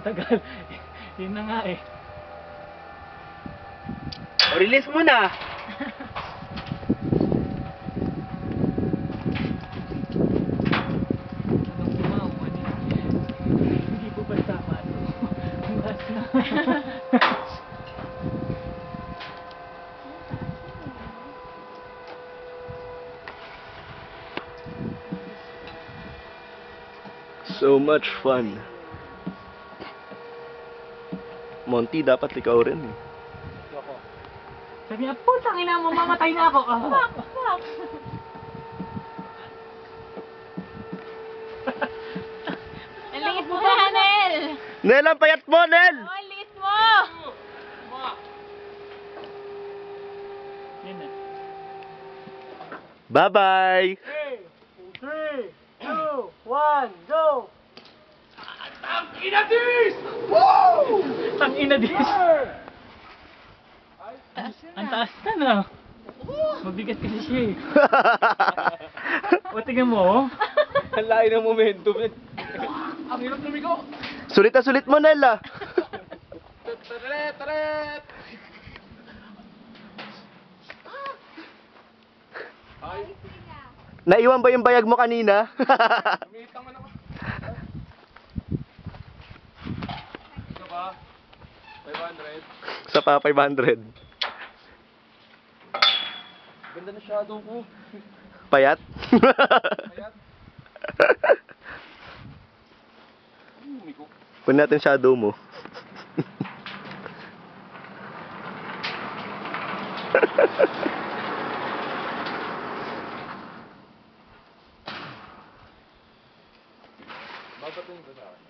tagal. Yun na nga eh. O, release mo na. Hindi po basta mano. Ang taas na. So much fun. Monty, dapat ikaw rin eh. Sabi niya, putang ina mo, mamatay na ako. Fuck, fuck. Ang liit mo na, Nel! Nel, ang payat mo, Nel! Oh, ang liit mo! Yan na. Bye-bye! 3, 2, 1, go! Tang ina dis! Ang taas na na. Mabigat kasi siya eh. O, tingnan mo oh. Ang layo ng momentum. Ang hirap lumigo. Sulit na sulit mo, Nel ah! Taret, taret. Ay, Naiwan ba yung bayag mo kanina? umitang man ako. Ito ba? 500. Sa pa 500. Ganda na shadow ko. Payat? Ayan. Umiko. Kunin natin shadow mo. Babatuin ko sa akin.